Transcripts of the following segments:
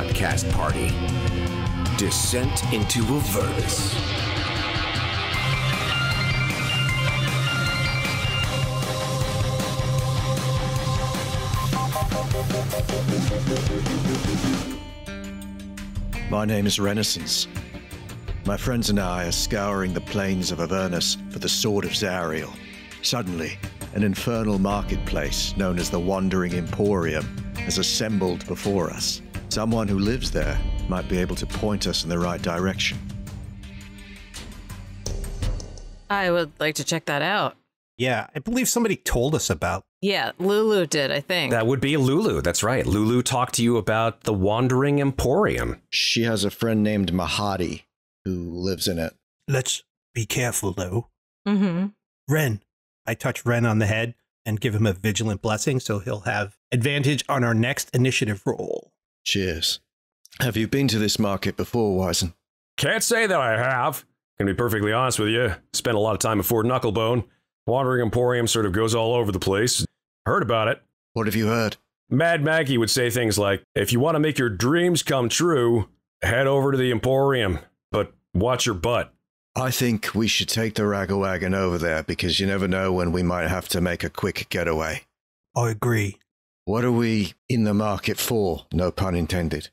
podcast party. Descent into Avernus. My name is Renascence. My friends and I are scouring the plains of Avernus for the Sword of Zariel. Suddenly, an infernal marketplace known as the Wandering Emporium has assembled before us. Someone who lives there might be able to point us in the right direction. I would like to check that out. Yeah, I believe somebody told us about. Yeah, Lulu did, I think. That would be Lulu. That's right. Lulu talked to you about the Wandering Emporium. She has a friend named Mahadi who lives in it. Let's be careful, though. Mm-hmm. Ren. I touch Ren on the head and give him a vigilant blessing, so he'll have advantage on our next initiative roll. Cheers. Have you been to this market before, Wizen? Can't say that I have. Gonna be perfectly honest with you. Spent a lot of time at Fort Knucklebone. Wandering Emporium sort of goes all over the place. Heard about it. What have you heard? Mad Maggie would say things like, if you want to make your dreams come true, head over to the Emporium, but watch your butt. I think we should take the ragawagon over there because you never know when we might have to make a quick getaway. I agree. What are we in the market for? No pun intended.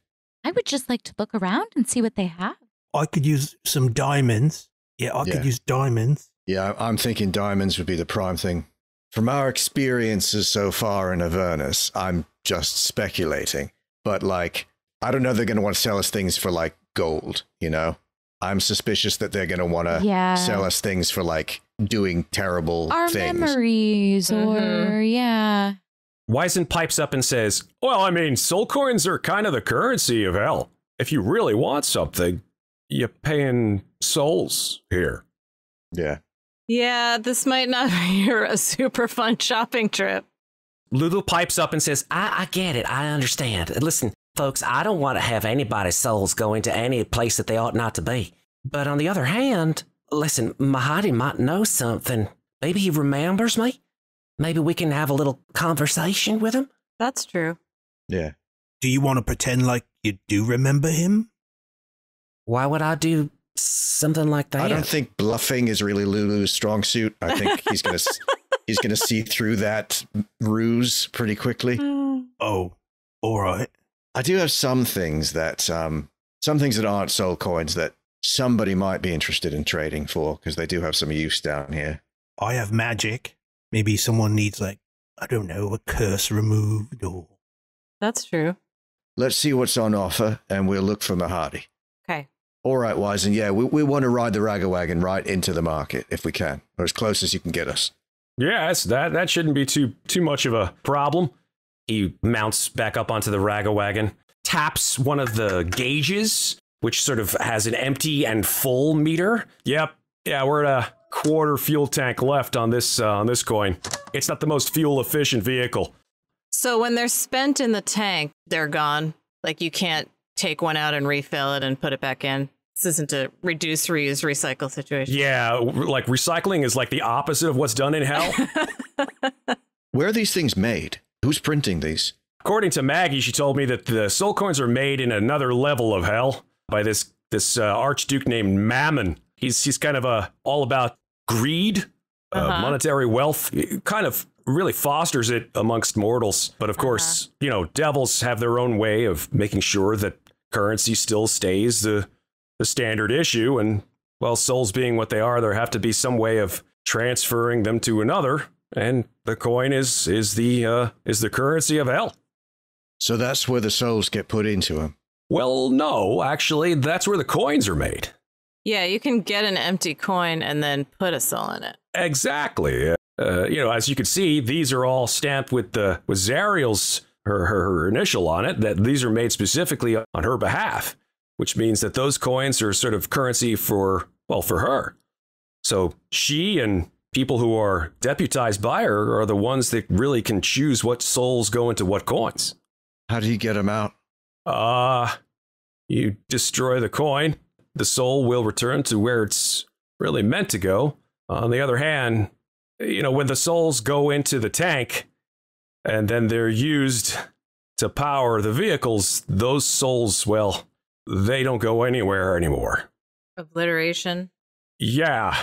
I would just like to look around and see what they have. I could use some diamonds. Yeah, I could use diamonds. Yeah, I'm thinking diamonds would be the prime thing. From our experiences so far in Avernus, I'm just speculating. But, like, I don't know they're going to want to sell us things for, like, gold, you know? I'm suspicious that they're going to want to sell us things for, like, doing terrible Our things. memories or, yeah. Wizen pipes up and says, well, I mean, soul coins are kind of the currency of hell. If you really want something, you pay in souls here. Yeah. Yeah, this might not be a super fun shopping trip. Lulu pipes up and says, I get it. I understand. Listen, folks, I don't want to have anybody's souls go into any place that they ought not to be. But on the other hand, listen, Mahadi might know something. Maybe he remembers me. Maybe we can have a little conversation with him. That's true. Yeah. Do you want to pretend like you do remember him? Why would I do something like that? I don't think bluffing is really Lulu's strong suit. I think he's gonna see through that ruse pretty quickly. Oh, all right. I do have some things that aren't soul coins that somebody might be interested in trading for because they do have some use down here. I have magic. Maybe someone needs, like, I don't know, a curse removed or... That's true. Let's see what's on offer, and we'll look for Mahadi. Okay. All right, Wizen. Yeah, we want to ride the ragawagon right into the market if we can, or as close as you can get us. yes, that shouldn't be too much of a problem. He mounts back up onto the ragawagon, taps one of the gauges, which sort of has an empty and full meter. Yep. Yeah, we're at a quarter fuel tank left on this coin. It's not the most fuel efficient vehicle. So when they're spent in the tank, they're gone. Like you can't take one out and refill it and put it back in. This isn't a reduce, reuse, recycle situation. Yeah, like recycling is like the opposite of what's done in hell. Where are these things made? Who's printing these? According to Maggie, she told me that the soul coins are made in another level of hell by this archduke named Mammon. He's kind of all about greed, monetary wealth. It kind of really fosters it amongst mortals. But of course, you know, devils have their own way of making sure that currency still stays the standard issue. And, well, souls being what they are, there have to be some way of transferring them to another. And the coin is the currency of hell. So that's where the souls get put into them. Well, no, actually, that's where the coins are made. Yeah, you can get an empty coin and then put a soul in it. Exactly. You know, as you can see, these are all stamped with Zariel's her initial on it. That these are made specifically on her behalf, which means that those coins are sort of currency for her. So she and people who are deputized by her are the ones that really can choose what souls go into what coins. How do you get them out? You destroy the coin. The soul will return to where it's really meant to go. On the other hand, you know, when the souls go into the tank and then they're used to power the vehicles, those souls, well, they don't go anywhere anymore. Obliteration. Yeah.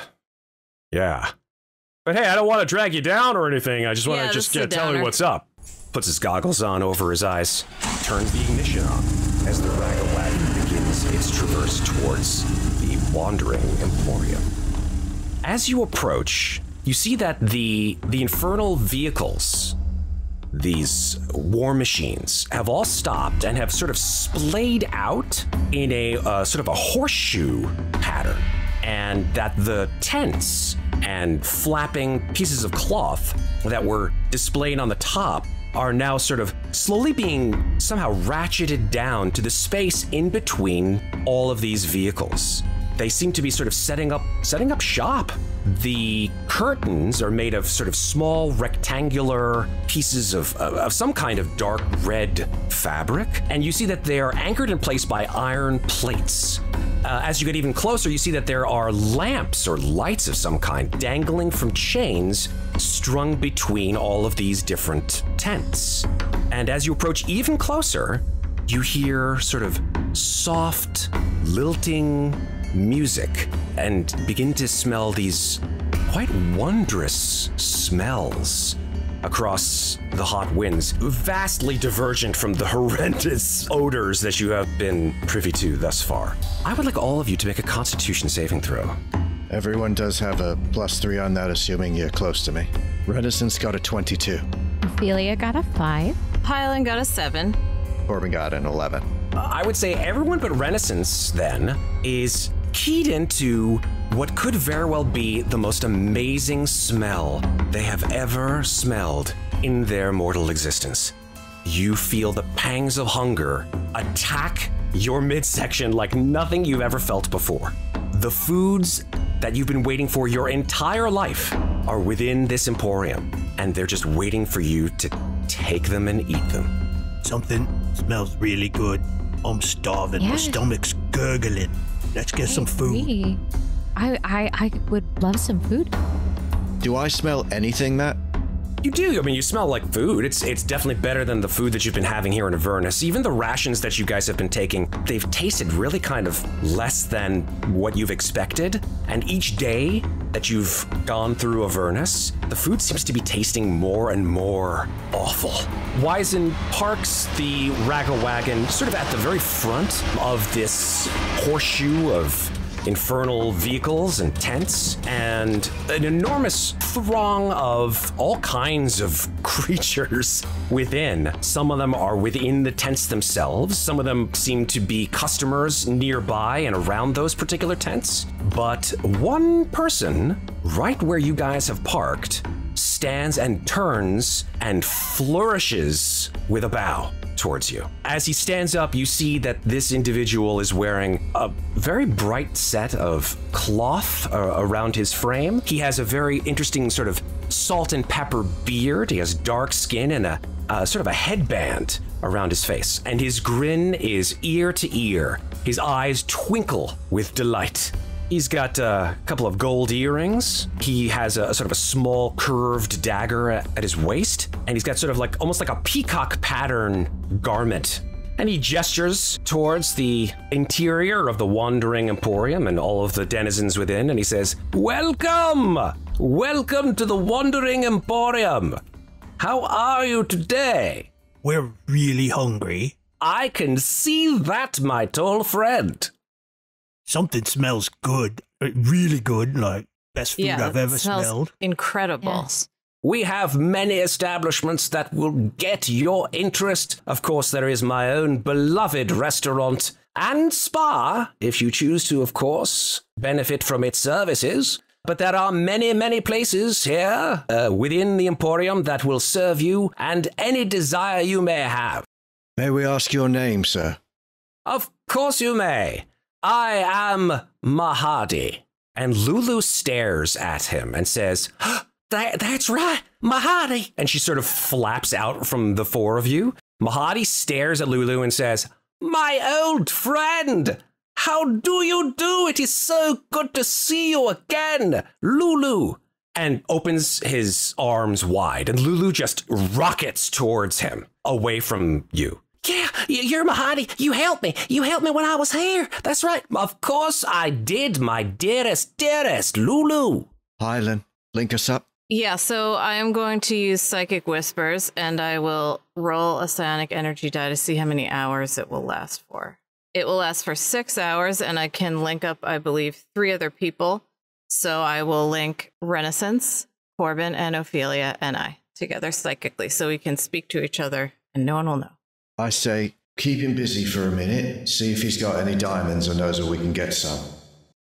But hey, I don't want to drag you down or anything. I just want to tell you what's up. Puts his goggles on over his eyes, turns the ignition on as the Ragawagon begins its traverse towards the Wandering Emporium. As you approach, you see that the infernal vehicles, these war machines, have all stopped and have sort of splayed out in a sort of a horseshoe pattern, and that the tents and flapping pieces of cloth that were displayed on the top are now sort of slowly being somehow ratcheted down to the space in between all of these vehicles. They seem to be sort of setting up shop. The curtains are made of sort of small rectangular pieces of some kind of dark red fabric, and you see that they are anchored in place by iron plates. As you get even closer, you see that there are lamps or lights of some kind dangling from chains strung between all of these different tents. And as you approach even closer, you hear sort of soft, lilting music and begin to smell these quite wondrous smells across the hot winds, vastly divergent from the horrendous odors that you have been privy to thus far. I would like all of you to make a Constitution saving throw. Everyone does have a +3 on that, assuming you're close to me. Renaissance got a 22. Ofelia got a 5. Hylan got a 7. Corbin got an 11. I would say everyone but Renaissance, then, is keyed into what could very well be the most amazing smell they have ever smelled in their mortal existence. You feel the pangs of hunger attack your midsection like nothing you've ever felt before. The foods that you've been waiting for your entire life are within this emporium, and they're just waiting for you to take them and eat them. Something smells really good. I'm starving. Yeah. My stomach's gurgling. Let's get some food. I would love some food. Do I smell anything, Matt? You do. I mean, you smell like food. It's definitely better than the food that you've been having here in Avernus. Even the rations that you guys have been taking, they've tasted really kind of less than what you've expected. And each day that you've gone through Avernus, the food seems to be tasting more and more awful. Wizen parks the Ragawagon sort of at the very front of this horseshoe of infernal vehicles and tents, and an enormous throng of all kinds of creatures within. Some of them are within the tents themselves. Some of them seem to be customers nearby and around those particular tents. But one person, right where you guys have parked, stands and turns and flourishes with a bow towards you. As he stands up, you see that this individual is wearing a very bright set of cloth around his frame. He has a very interesting sort of salt and pepper beard. He has dark skin and a sort of a headband around his face. And his grin is ear to ear. His eyes twinkle with delight. He's got a couple of gold earrings. He has a sort of a small curved dagger at his waist. And he's got sort of like almost like a peacock pattern garment. And he gestures towards the interior of the Wandering Emporium and all of the denizens within. And he says, "Welcome! Welcome to the Wandering Emporium. How are you today?" We're really hungry. "I can see that, my tall friend." Something smells good. Really good. Like, best food I've ever smells smelled. Incredible. Yes. We have many establishments that will get your interest. Of course, there is my own beloved restaurant and spa, if you choose to, of course, benefit from its services. But there are many, many places here within the Emporium that will serve you and any desire you may have. May we ask your name, sir? Of course you may. I am Mahadi. And Lulu stares at him and says, That's right, Mahadi. And she sort of flaps out from the four of you. Mahadi stares at Lulu and says, My old friend, how do you do? It is so good to see you again. Lulu, and opens his arms wide, and Lulu just rockets towards him, away from you. Yeah, you're Mahadi. You helped me. You helped me when I was here. That's right. Of course I did, my dearest Lulu. Hylan, link us up. Yeah, so I am going to use Psychic Whispers, and I will roll a psionic energy die to see how many hours it will last for. It will last for 6 hours, and I can link up, I believe, 3 other people. So I will link Renascence, Corbin, and Ofelia, and I together psychically, so we can speak to each other, and no one will know. I say, keep him busy for a minute, see if he's got any diamonds or knows where we can get some.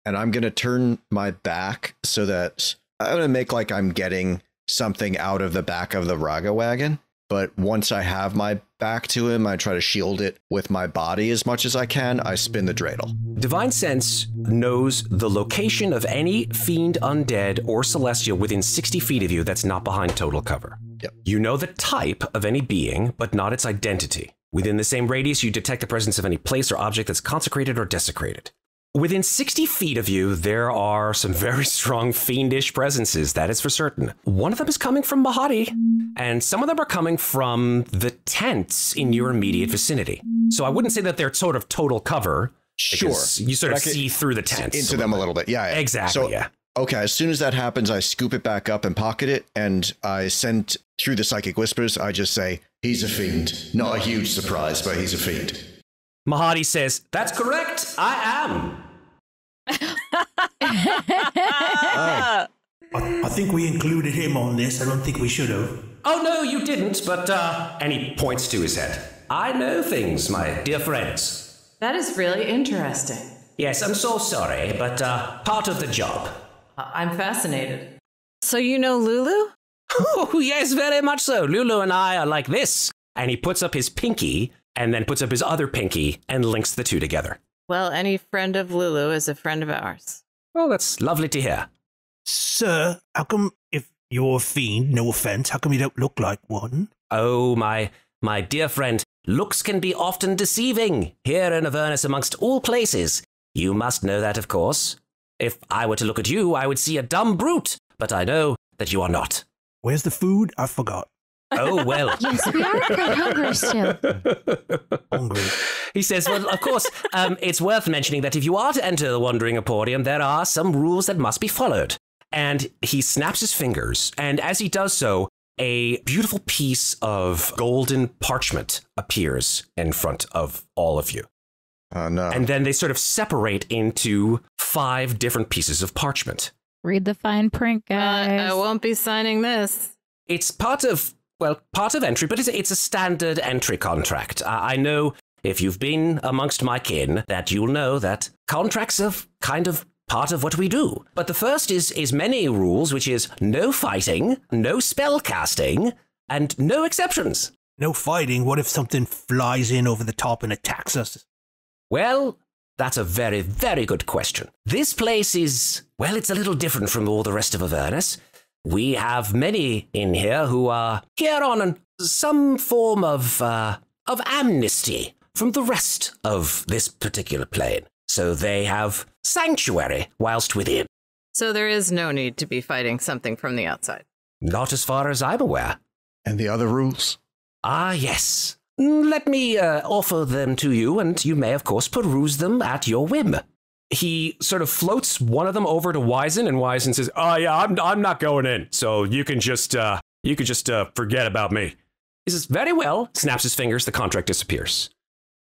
And I'm going to turn my back so that I'm going to make like I'm getting something out of the back of the Raga wagon. But once I have my back to him, I try to shield it with my body as much as I can. I spin the dreidel. Divine Sense knows the location of any fiend, undead, or celestial within 60 feet of you that's not behind total cover. Yep. You know the type of any being, but not its identity. Within the same radius, you detect the presence of any place or object that's consecrated or desecrated. Within 60 feet of you, there are some very strong fiendish presences, that is for certain. One of them is coming from Mahadi, and some of them are coming from the tents in your immediate vicinity. So I wouldn't say that they're sort of total cover. Sure. You sort of see through the tents. Into them a little bit. Yeah. Exactly, So, yeah. Okay, as soon as that happens, I scoop it back up and pocket it, and I send through the Psychic Whispers, I just say, he's a fiend. Not a huge surprise, but he's a fiend. Mahadi says, "That's correct, I am." I think we included him on this. I don't think we should have. Oh, no, you didn't, but, and he points to his head. "I know things, my dear friends." That is really interesting. Yes, I'm so sorry, but, part of the job. I'm fascinated. So you know Lulu? Oh, yes, very much so. Lulu and I are like this. And he puts up his pinky, and then puts up his other pinky, and links the two together. Well, any friend of Lulu is a friend of ours. Oh, that's lovely to hear. Sir, how come, if you're a fiend, no offense, how come you don't look like one? Oh, my dear friend, looks can be often deceiving, here in Avernus amongst all places. You must know that, of course. If I were to look at you, I would see a dumb brute, but I know that you are not. Where's the food? I forgot. Oh, well. Yes, we are quite hungry still. Hungry. He says, well, of course, it's worth mentioning that if you are to enter the Wandering Emporium, there are some rules that must be followed. And he snaps his fingers, and as he does so, a beautiful piece of golden parchment appears in front of all of you. Oh, no. And then they sort of separate into 5 different pieces of parchment. Read the fine print, guys. I won't be signing this. It's part of entry, but it's a standard entry contract. I know if you've been amongst my kin that you'll know that contracts are kind of part of what we do. But the first is many rules, which is no fighting, no spell casting, and no exceptions. No fighting? What if something flies in over the top and attacks us? Well, that's a very, very good question. This place is, well, it's a little different from all the rest of Avernus. We have many in here who are here on some form of amnesty from the rest of this particular plane. So they have sanctuary whilst within. So there is no need to be fighting something from the outside. Not as far as I'm aware. And the other rules? Ah, yes. Let me offer them to you, and you may, of course, peruse them at your whim. He sort of floats one of them over to Wizen, and Wizen says, "Oh yeah, I'm not going in. So you can just forget about me." He says, "Very well." Snaps his fingers. The contract disappears.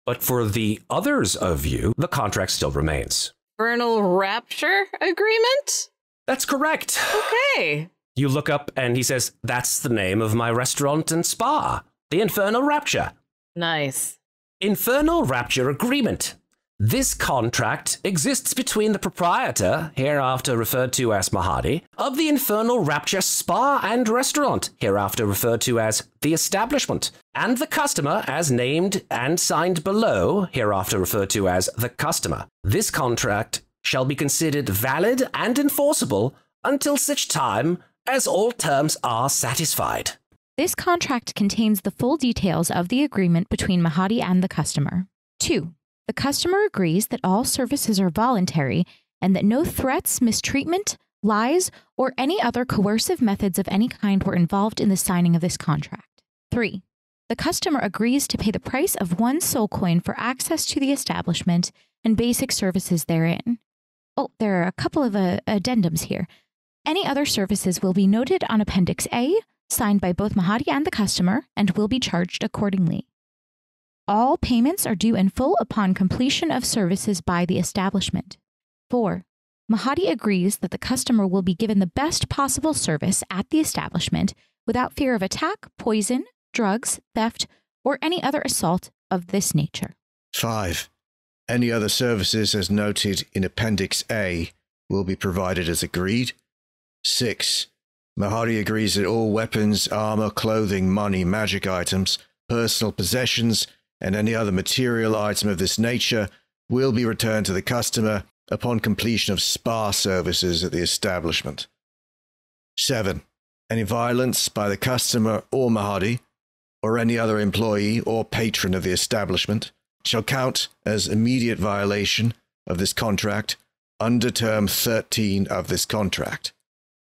But for the others of you, the contract still remains. Infernal Rapture Agreement? That's correct. Okay. You look up, and he says, "That's the name of my restaurant and spa, the Infernal Rapture." Nice. Infernal Rapture Agreement. This contract exists between the proprietor, hereafter referred to as Mahadi, of the Infernal Rapture Spa and Restaurant, hereafter referred to as the establishment, and the customer as named and signed below, hereafter referred to as the customer. This contract shall be considered valid and enforceable until such time as all terms are satisfied. This contract contains the full details of the agreement between Mahadi and the customer. 2. The customer agrees that all services are voluntary and that no threats, mistreatment, lies, or any other coercive methods of any kind were involved in the signing of this contract. 3. The customer agrees to pay the price of 1 soul coin for access to the establishment and basic services therein. Oh, there are a couple of addendums here. Any other services will be noted on Appendix A, signed by both Mahadi and the customer, and will be charged accordingly. All payments are due in full upon completion of services by the establishment. 4. Mahadi agrees that the customer will be given the best possible service at the establishment without fear of attack, poison, drugs, theft, or any other assault of this nature. 5. Any other services as noted in Appendix A will be provided as agreed. 6. Mahadi agrees that all weapons, armor, clothing, money, magic items, personal possessions, and any other material item of this nature will be returned to the customer upon completion of spa services at the establishment. 7. Any violence by the customer or Mahadi, or any other employee or patron of the establishment, shall count as immediate violation of this contract under term 13 of this contract.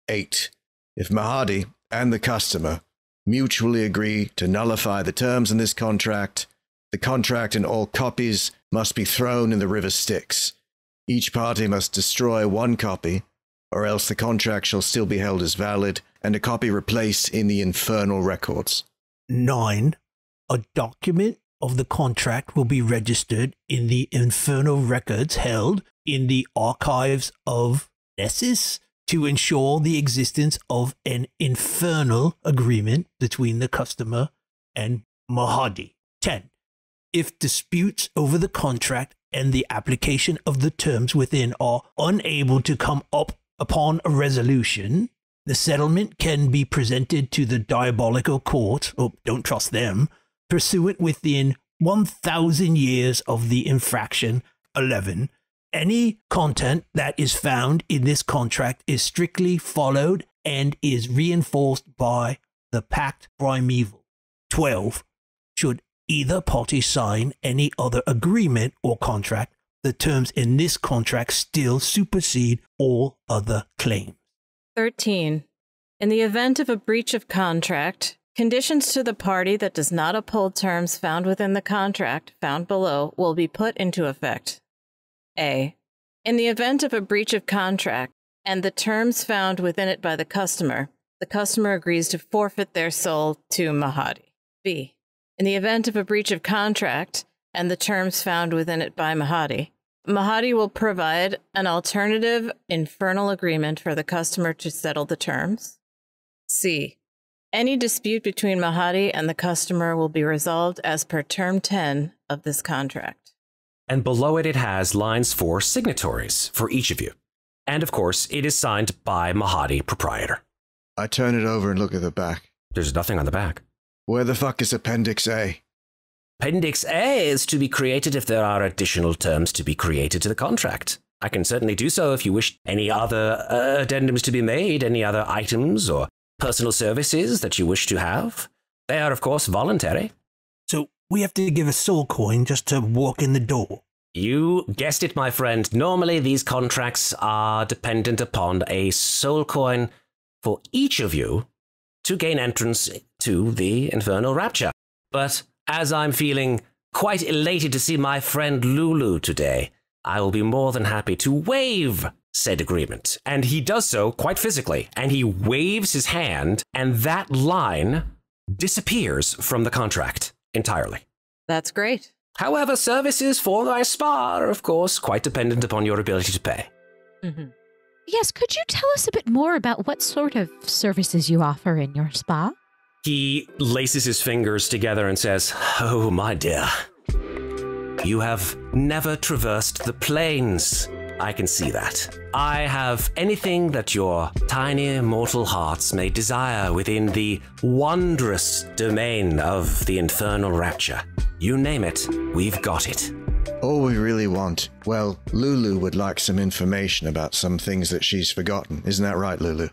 8. If Mahadi and the customer mutually agree to nullify the terms in this contract, the contract and all copies must be thrown in the river Styx. Each party must destroy 1 copy, or else the contract shall still be held as valid and a copy replaced in the infernal records. 9. A document of the contract will be registered in the infernal records held in the archives of Nessus to ensure the existence of an infernal agreement between the customer and Mahadi. 10. If disputes over the contract and the application of the terms within are unable to come up upon a resolution, the settlement can be presented to the diabolical court, don't trust them, pursuant within 1,000 years of the infraction. 11. Any content that is found in this contract is strictly followed and is reinforced by the Pact Primeval. 12. Should either party sign any other agreement or contract, the terms in this contract still supersede all other claims. 13. In the event of a breach of contract, conditions to the party that does not uphold terms found within the contract found below will be put into effect. A. In the event of a breach of contract and the terms found within it by the customer agrees to forfeit their soul to Mahadi. B. In the event of a breach of contract and the terms found within it by Mahadi will provide an alternative infernal agreement for the customer to settle the terms. C. Any dispute between Mahadi and the customer will be resolved as per term 10 of this contract. And below it, it has lines for signatories for each of you. And of course, it is signed by Mahadi, proprietor. I turn it over and look at the back. There's nothing on the back. Where the fuck is Appendix A? Appendix A is to be created if there are additional terms to be created to the contract. I can certainly do so if you wish any other addendums to be made, any other items or personal services that you wish to have. They are, of course, voluntary. So we have to give a soul coin just to walk in the door. You guessed it, my friend. Normally, these contracts are dependent upon a soul coin for each of you to gain entrance to the Infernal Rapture. But as I'm feeling quite elated to see my friend Lulu today, I will be more than happy to waive said agreement. And he does so quite physically, and he waves his hand, and that line disappears from the contract entirely. That's great. However, services for my spa are, of course, quite dependent upon your ability to pay. Mm-hmm. Yes, could you tell us a bit more about what sort of services you offer in your spa? He laces his fingers together and says, "Oh, my dear, you have never traversed the plains. I can see that. I have anything that your tiny mortal hearts may desire within the wondrous domain of the Infernal Rapture. You name it, we've got it." All we really want, well, Lulu would like some information about some things that she's forgotten. Isn't that right, Lulu?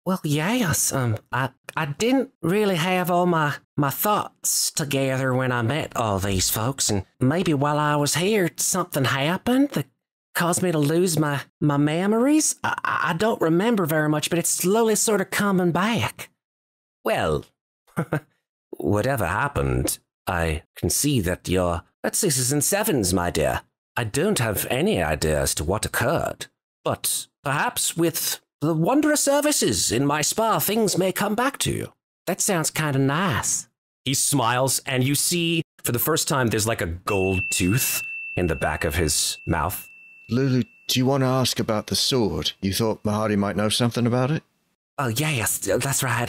Well, yes. I didn't really have all my thoughts together when I met all these folks, and maybe while I was here, something happened. caused me to lose my memories. I don't remember very much, but it's slowly sort of coming back. Well, whatever happened, I can see that you're at 6s and 7s, my dear. I don't have any idea as to what occurred, but perhaps with the wondrous services in my spa, things may come back to you. That sounds kind of nice. He smiles, and you see, for the first time, there's like a gold tooth in the back of his mouth. Lulu, do you want to ask about the sword? You thought Mahadi might know something about it? Oh, yes, that's right.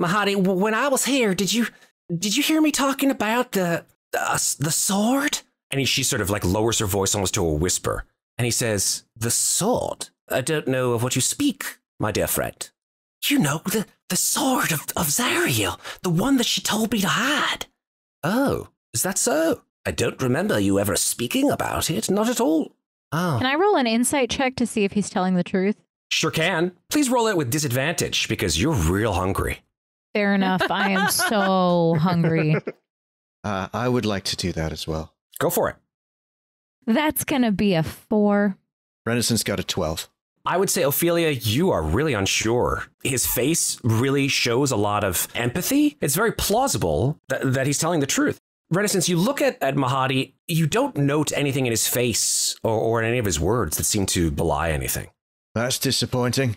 Mahadi, when I was here, did you hear me talking about the sword? And she sort of like lowers her voice almost to a whisper. And he says, the sword? I don't know of what you speak, my dear friend. You know, the sword of Zariel, the one that she told me to hide. Oh, is that so? I don't remember you ever speaking about it, not at all. Oh. Can I roll an insight check to see if he's telling the truth? Sure can. Please roll it with disadvantage because you're real hungry. Fair enough. I am so hungry. I would like to do that as well. Go for it. That's going to be a 4. Renascence got a 12. I would say, Ofelia, you are really unsure. His face really shows a lot of empathy. It's very plausible that he's telling the truth. Renascence, you look at Mahadi, you don't note anything in his face or in any of his words that seem to belie anything. That's disappointing.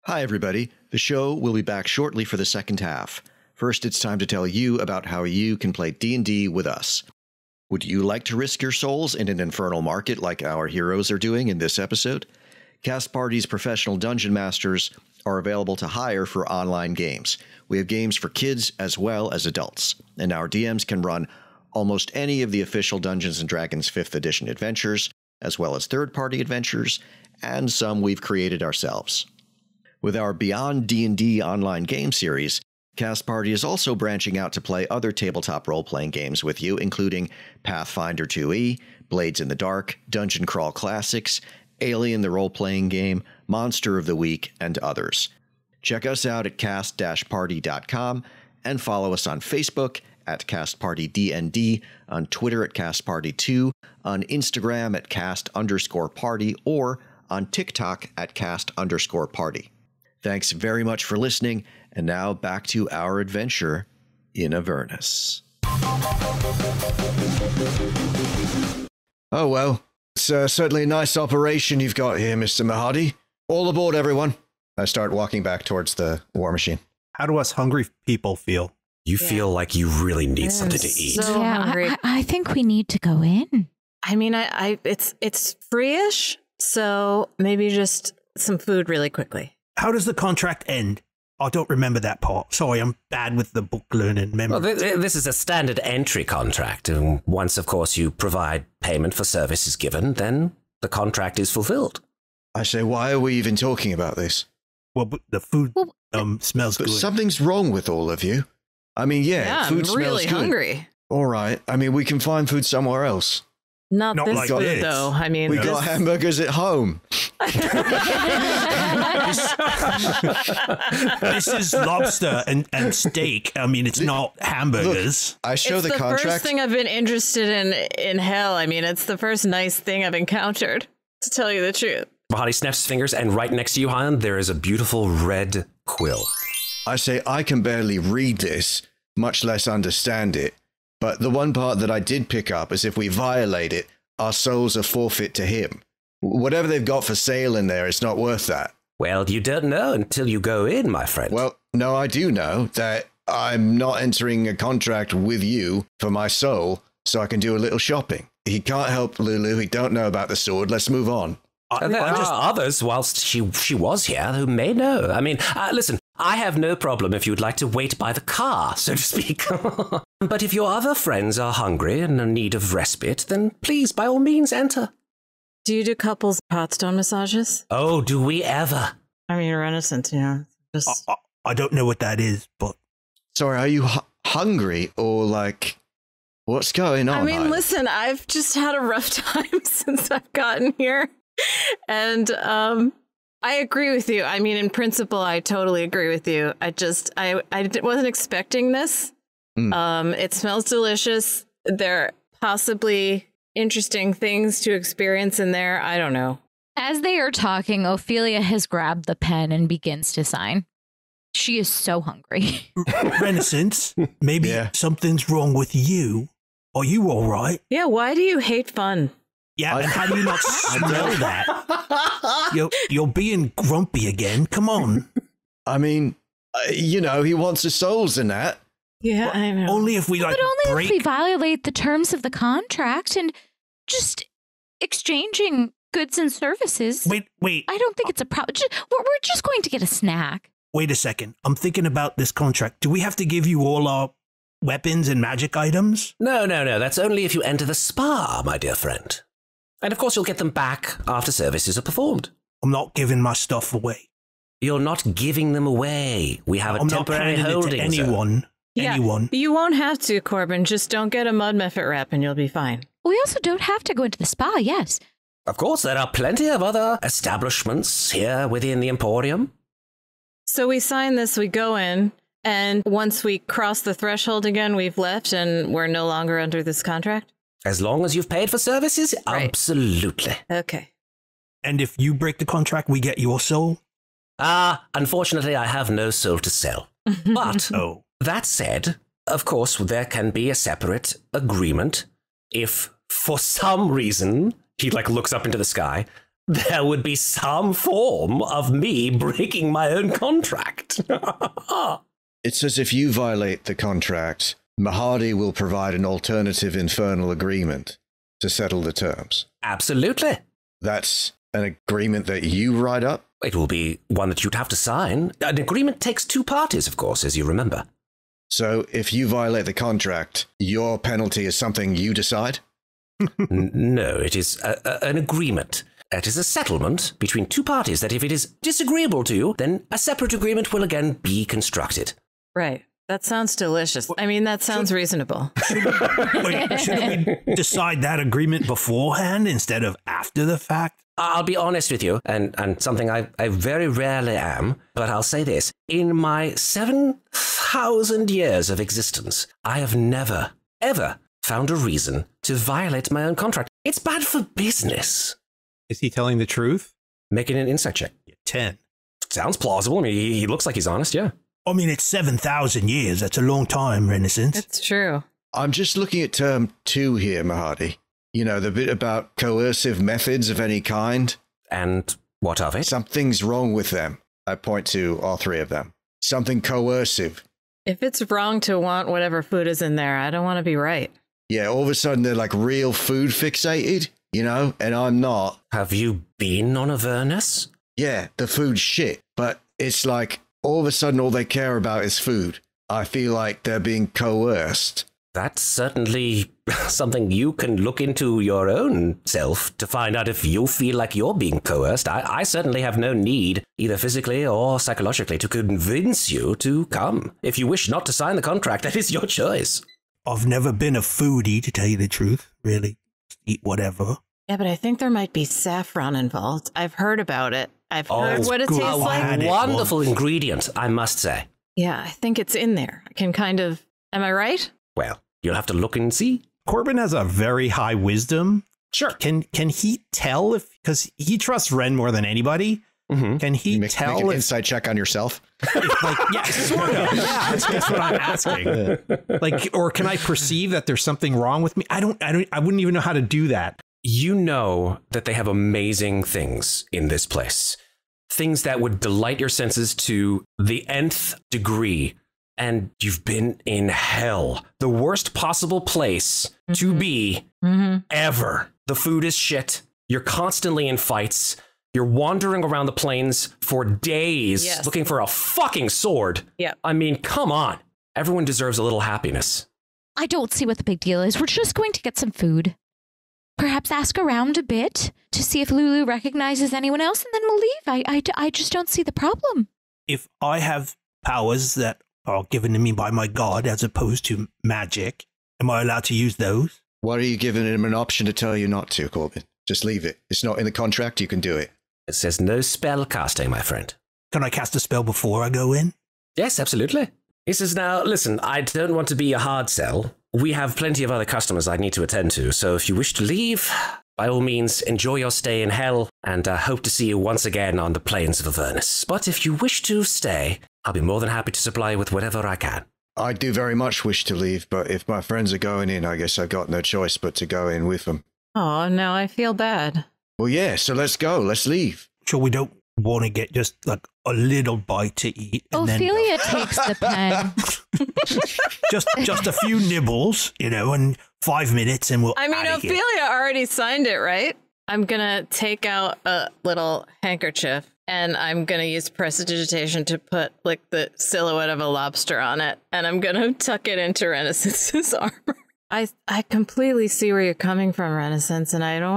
Hi, everybody. The show will be back shortly for the second half. First, it's time to tell you about how you can play D&D with us. Would you like to risk your souls in an infernal market like our heroes are doing in this episode? Cast Party's professional dungeon masters are available to hire for online games. We have games for kids as well as adults, and our DMs can run almost any of the official Dungeons & Dragons 5th edition adventures, as well as third-party adventures, and some we've created ourselves. With our Beyond D&D online game series, Cast Party is also branching out to play other tabletop role-playing games with you, including Pathfinder 2e, Blades in the Dark, Dungeon Crawl Classics, Alien the Role-Playing Game, Monster of the Week, and others. Check us out at cast-party.com and follow us on Facebook at CastPartyDND, on Twitter at CastParty2, on Instagram at cast_party, or on TikTok at cast_party. Thanks very much for listening, and now back to our adventure in Avernus. Oh, well, it's certainly a nice operation you've got here, Mr. Mahadi. All aboard, everyone. I start walking back towards the war machine. How do us hungry people feel? You feel like you really need something to eat. So hungry. I think we need to go in. I mean, it's free-ish, so maybe just some food really quickly. How does the contract end? I don't remember that part. Sorry, I'm bad with the book learning memory. Well, this is a standard entry contract. And once, of course, you provide payment for services given, then the contract is fulfilled. I say, why are we even talking about this? Well, but the food smells But good. something's wrong with all of you. I mean, yeah food I'm smells really good. hungry. All right. I mean, we can find food somewhere else. Not Not this like food, this. though. I mean, We got hamburgers at home. This is lobster and steak. I mean, it's not hamburgers. I show it's the the contract. first thing I've been interested in hell. I mean, it's the first nice thing I've encountered, to tell you the truth. Mahadi snaps his fingers, and right next to you, Hylan, there is a beautiful red quill. I say, I can barely read this, much less understand it. But the one part that I did pick up is if we violate it, our souls are forfeit to him. Whatever they've got for sale in there, it's not worth that. Well, you don't know until you go in, my friend. Well, no, I do know that I'm not entering a contract with you for my soul, so I can do a little shopping. He can't help Lulu. He don't know about the sword. Let's move on. There are others, whilst she was here, who may know. I mean, listen, I have no problem if you'd like to wait by the car, so to speak. But if your other friends are hungry and in need of respite, then please, by all means, enter. Do you do couples hot stone massages? Oh, do we ever? I mean, Renaissance, you know. Just I don't know what that is, but... Sorry, are you hungry or like... What's going on? I mean, listen, I've just had a rough time since I've gotten here. And I agree with you. I mean, in principle, I totally agree with you. I wasn't expecting this. It smells delicious. They're possibly interesting things to experience in there. I don't know. As they are talking, Ofelia has grabbed the pen and begins to sign. She is so hungry. Renascence, maybe something's wrong with you. Are you all right? Yeah, why do you hate fun? Yeah, and how do you not smell that? You're being grumpy again. Come on. I mean, you know, he wants his souls in that. Yeah, I know. Only if we But only if we violate the terms of the contract and just exchanging goods and services. Wait. I don't think it's a problem. We're just going to get a snack. Wait a second. I'm thinking about this contract. Do we have to give you all our weapons and magic items? No. That's only if you enter the spa, my dear friend. And of course, you'll get them back after services are performed. I'm not giving my stuff away. You're not giving them away. We have a I'm temporary not handing holding. it to anyone. Yeah, anyone. You won't have to, Corbin. Just don't get a mud mephit wrap and you'll be fine. We also don't have to go into the spa, yes. Of course, there are plenty of other establishments here within the Emporium. So we sign this, we go in, and once we cross the threshold again, we've left and we're no longer under this contract? As long as you've paid for services, Right. Absolutely. Okay. And if you break the contract, we get your soul? Unfortunately, I have no soul to sell. But Oh. that said, of course, there can be a separate agreement if, for some reason, he looks up into the sky, there would be some form of me breaking my own contract. It's as if you violate the contract, Mahadi will provide an alternative infernal agreement to settle the terms. Absolutely. That's an agreement that you write up? It will be one that you'd have to sign. An agreement takes two parties, of course, as you remember. So if you violate the contract, your penalty is something you decide? No, it is an agreement. It is a settlement between two parties that if it is disagreeable to you, then a separate agreement will again be constructed. Right. That sounds delicious. I mean, that sounds reasonable. Shouldn't we decide that agreement beforehand instead of after the fact? I'll be honest with you, and something I very rarely am, but I'll say this. In my 7,000 years of existence, I have never, ever found a reason to violate my own contract. It's bad for business. Is he telling the truth? Making an insight check. 10. Sounds plausible. I mean, he looks like he's honest, yeah. I mean, it's 7,000 years. That's a long time, Renascence. It's true. I'm just looking at term 2 here, Mahadi. You know, the bit about coercive methods of any kind. And what of it? Something's wrong with them. I point to all three of them. Something coercive. If it's wrong to want whatever food is in there, I don't want to be right. Yeah, all of a sudden they're like real food fixated, you know, and I'm not. Have you been on Avernus? Yeah, the food's shit, but it's like all of a sudden all they care about is food. I feel like they're being coerced. That's certainly something you can look into your own self to find out if you feel like you're being coerced. I certainly have no need, either physically or psychologically, to convince you to come. If you wish not to sign the contract, that is your choice. I've never been a foodie, to tell you the truth. Really. Eat whatever. Yeah, but I think there might be saffron involved. I've heard about it. I've heard what it good. tastes I had like. it Wonderful once. ingredient, I must say. Yeah, I think it's in there. I can kind of... Am I right? Well, you'll have to look and see. Corbin has a very high wisdom. Sure. Can he tell if, because he trusts Ren more than anybody, can he Make tell an if, insight check on yourself. yeah, sort of. Yeah, that's what I'm asking. Like, or can I perceive that there's something wrong with me? I wouldn't even know how to do that. You know that they have amazing things in this place. Things that would delight your senses to the nth degree. And you've been in hell. The worst possible place to be ever. The food is shit. You're constantly in fights. You're wandering around the plains for days looking for a fucking sword. Yep. I mean, come on. Everyone deserves a little happiness. I don't see what the big deal is. We're just going to get some food. Perhaps ask around a bit to see if Lulu recognizes anyone else, and then we'll leave. I just don't see the problem. If I have powers that are given to me by my god as opposed to magic, am I allowed to use those? Why are you giving him an option to tell you not to, Corbin? Just leave it. It's not in the contract. You can do it. It says no spell casting, my friend. Can I cast a spell before I go in? Yes, absolutely. He says, now, listen, I don't want to be a hard sell, we have plenty of other customers I need to attend to, so if you wish to leave, by all means, enjoy your stay in hell, and hope to see you once again on the plains of Avernus. But if you wish to stay, I'll be more than happy to supply you with whatever I can. I do very much wish to leave, but if my friends are going in, I guess I've got no choice but to go in with them. Oh, now I feel bad. Well, yeah, so let's go. Let's leave. Sure, we don't want to get just like a little bite to eat. And Ophelia takes the pen. just a few nibbles, and 5 minutes and we'll. I mean, Ophelia already signed it, right? I'm going to take out a little handkerchief and I'm going to use prestidigitation to put like the silhouette of a lobster on it. And I'm going to tuck it into Renaissance's armor. I completely see where you're coming from, Renascence, and I don't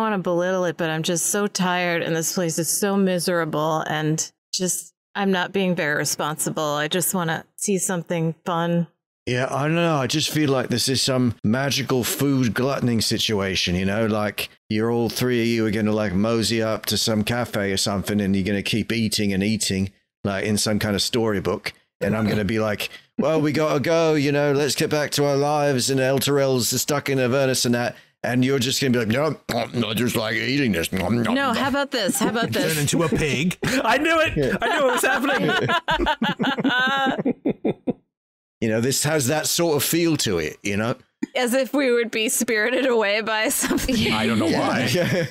want to belittle it, but I'm just so tired and this place is so miserable and just I'm not being very responsible. I just want to see something fun. Yeah, I don't know. I just feel like this is some magical food gluttoning situation, like you're all three of you are going to like mosey up to some cafe or something and you're going to keep eating and eating like in some kind of storybook. And I'm going to be like, well, we got to go, let's get back to our lives. And El Terrell's stuck in Avernus and that. And you're just going to be like, no, I just like eating this. No, how about this? How about this? Turn into a pig. I knew it. Yeah. I knew it was happening. This has that sort of feel to it, As if we would be spirited away by something. I don't know why. Yeah.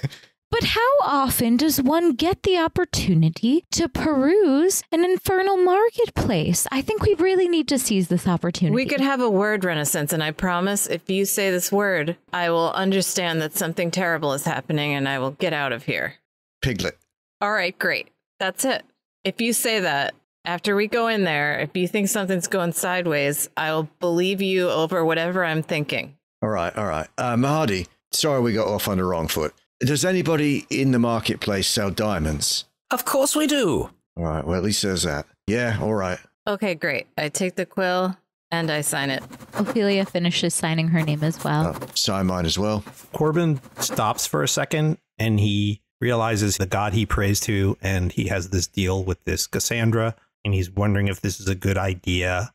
But how often does one get the opportunity to peruse an infernal marketplace? I think we really need to seize this opportunity. We could have a word, Renascence, and I promise if you say this word, I will understand that something terrible is happening and I will get out of here. Piglet. All right, great. That's it. If you say that, after we go in there, if you think something's going sideways, I'll believe you over whatever I'm thinking. All right. Mahadi, sorry we got off on the wrong foot. Does anybody in the marketplace sell diamonds? Of course we do. All right, well, at least there's that. Yeah, all right. Okay, great. I take the quill and I sign it. Ophelia finishes signing her name as well. Sign mine as well. Corbin stops for a second and he realizes the god he prays to, and he has this deal with this Cassandra, and he's wondering if this is a good idea.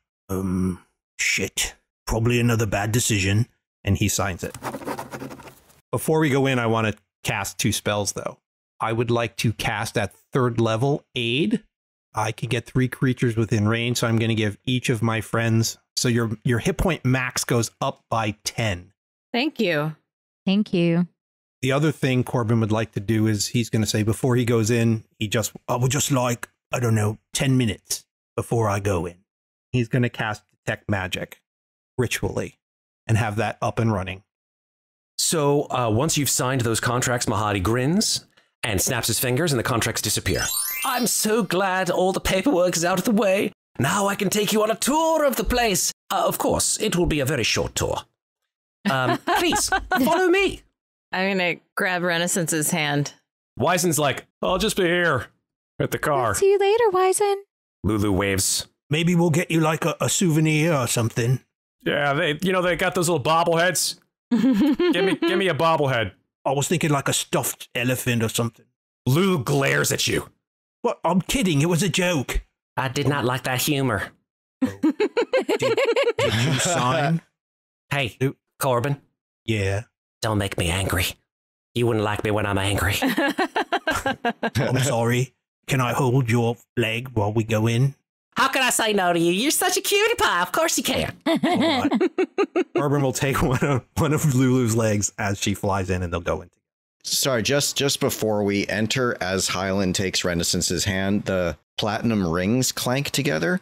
Shit. Probably another bad decision. And he signs it. Before we go in, I want to cast 2 spells, though. I would like to cast at 3rd level Aid. I can get 3 creatures within range, so I'm going to give each of my friends. So your hit point max goes up by 10. Thank you. Thank you. The other thing Corbin would like to do is he's going to say before he goes in, I would just like, 10 minutes before I go in. He's going to cast Detect Magic ritually and have that up and running. So once you've signed those contracts, Mahadi grins and snaps his fingers and the contracts disappear. I'm so glad all the paperwork is out of the way. Now I can take you on a tour of the place. Of course, it will be a very short tour. Please, follow me. I'm going to grab Renaissance's hand. Wizen's like, I'll just be here at the car. See you later, Wizen. Lulu waves. Maybe we'll get you like a souvenir or something. Yeah, they got those little bobbleheads. give me a bobblehead. I was thinking like a stuffed elephant or something. Lulu glares at you. What? I'm kidding. It was a joke. I did not like that humor. Did you sign? Hey, Corbin. Yeah. Don't make me angry. You wouldn't like me when I'm angry. I'm sorry. Can I hold your leg while we go in? How can I say no to you? You're such a cutie pie. Of course you can. Right. Corbin will take one of Lulu's legs as she flies in, and they'll go in. Sorry, just before we enter, as Hylan takes Renaissance's hand, the platinum rings clank together,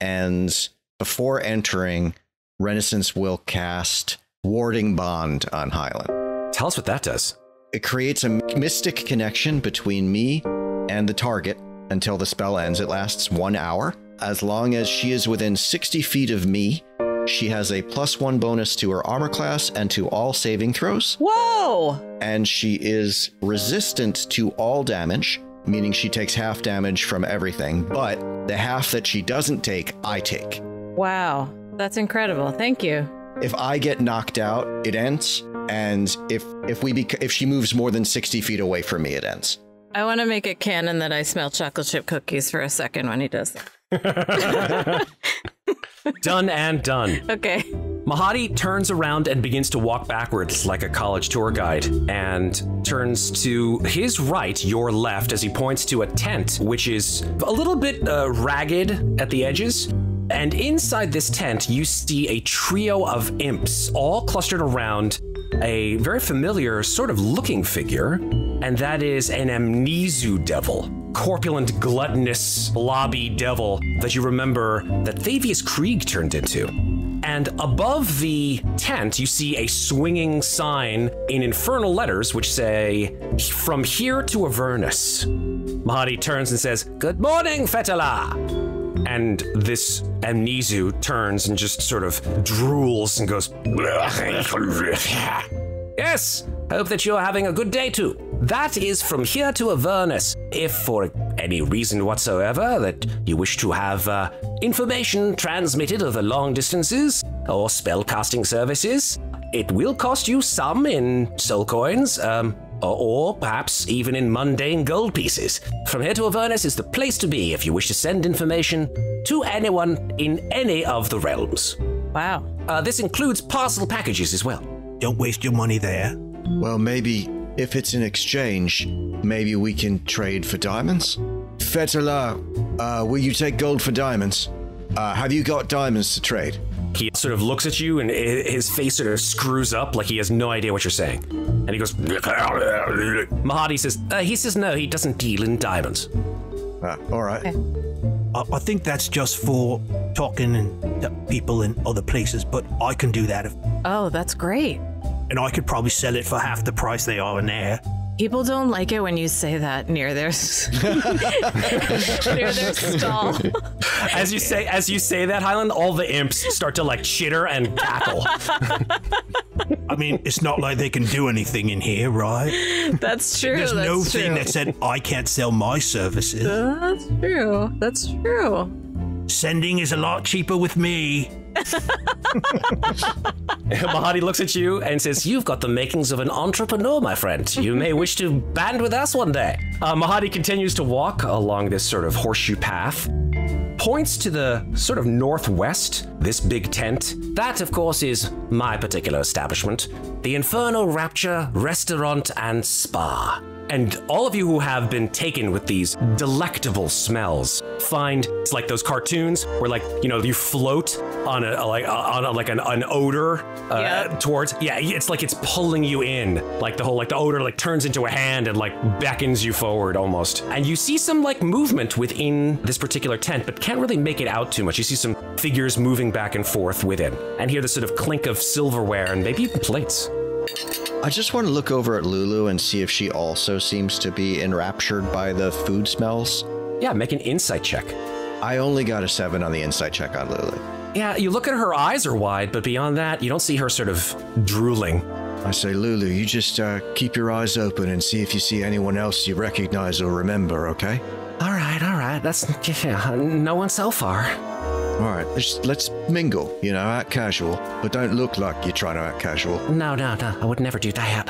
and before entering, Renaissance will cast Warding Bond on Hylan. Tell us what that does. It creates a mystic connection between me and the target until the spell ends. It lasts 1 hour. As long as she is within 60 feet of me, she has a +1 bonus to her armor class and to all saving throws. Whoa! And she is resistant to all damage, meaning she takes half damage from everything, but the half that she doesn't take, I take. Wow, that's incredible. Thank you. If I get knocked out, it ends, and if she moves more than 60 feet away from me, it ends. I want to make it canon that I smell chocolate chip cookies for a second when he does that. Done and done. Okay. Mahadi turns around and begins to walk backwards like a college tour guide and turns to his right, your left, as he points to a tent, which is a little bit ragged at the edges. And inside this tent, you see a trio of imps all clustered around a very familiar sort of looking figure, and that is an Amnesu devil. Corpulent, gluttonous, blobby devil that you remember that Thavius Krieg turned into. And above the tent, you see a swinging sign in infernal letters which say, "From here to Avernus." Mahadi turns and says, "Good morning, Fetala." And this Amnesu turns and just sort of drools and goes, "Yes, hope that you're having a good day too. That is from here to Avernus. If for any reason whatsoever that you wish to have information transmitted over long distances or spellcasting services, it will cost you some in soul coins, or perhaps even in mundane gold pieces. From here to Avernus is the place to be if you wish to send information to anyone in any of the realms." Wow. This includes parcel packages as well. Don't waste your money there. Well, maybe if it's an exchange, maybe we can trade for diamonds? Fetala, will you take gold for diamonds? Have you got diamonds to trade? He sort of looks at you and his face sort of screws up like he has no idea what you're saying. And he goes, Mahadi says, no, he doesn't deal in diamonds. All right. Okay. I think that's just for talking to people in other places, but I can do that. Oh, that's great. And I could probably sell it for half the price they are in there. People don't like it when you say that near their near their stall. As you say that, Hylan, all the imps start to like chitter and cackle. I mean, it's not like they can do anything in here, right? That's true. There's no thing that said I can't sell my services. That's true. That's true. Sending is a lot cheaper with me. Mahadi looks at you and says, "You've got the makings of an entrepreneur, my friend. You may wish to band with us one day." Mahadi continues to walk along this sort of horseshoe path, points to the sort of northwest, this big tent. That, of course, is my particular establishment, the Infernal Rapture Restaurant and Spa. And all of you who have been taken with these delectable smells find it's like those cartoons where, like, you know, you float on an odor towards. Yeah, it's like it's pulling you in. Like the odor like turns into a hand and like beckons you forward almost. And you see some like movement within this particular tent, but can't really make it out too much. You see some figures moving back and forth within, and hear the sort of clink of silverware and maybe even plates. I just want to look over at Lulu and see if she also seems to be enraptured by the food smells. Yeah, make an insight check. I only got a 7 on the insight check on Lulu. Yeah, you look at her eyes are wide, but beyond that, you don't see her sort of drooling. I say, Lulu, you just keep your eyes open and see if you see anyone else you recognize or remember, okay? All right. That's no one so far. All right, let's mingle, act casual, but don't look like you're trying to act casual. No, I would never do that.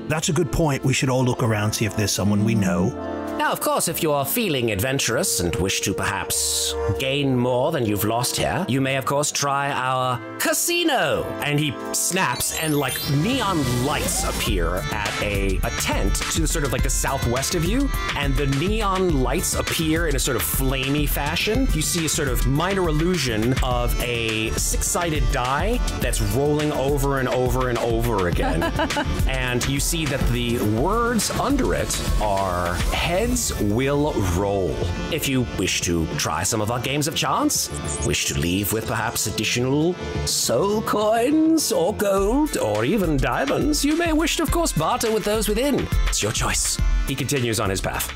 That's a good point. We should all look around, see if there's someone we know. Now, of course, if you are feeling adventurous and wish to perhaps gain more than you've lost here, you may, of course, try our casino. And he snaps, and like neon lights appear at a tent to the sort of like the southwest of you, and the neon lights appear in a sort of flamey fashion. You see a sort of minor illusion of a 6-sided die that's rolling over and over and over again. And you see that the words under it are heads will roll. If you wish to try some of our games of chance, wish to leave with perhaps additional soul coins or gold or even diamonds, you may wish to, of course, barter with those within. It's your choice. He continues on his path.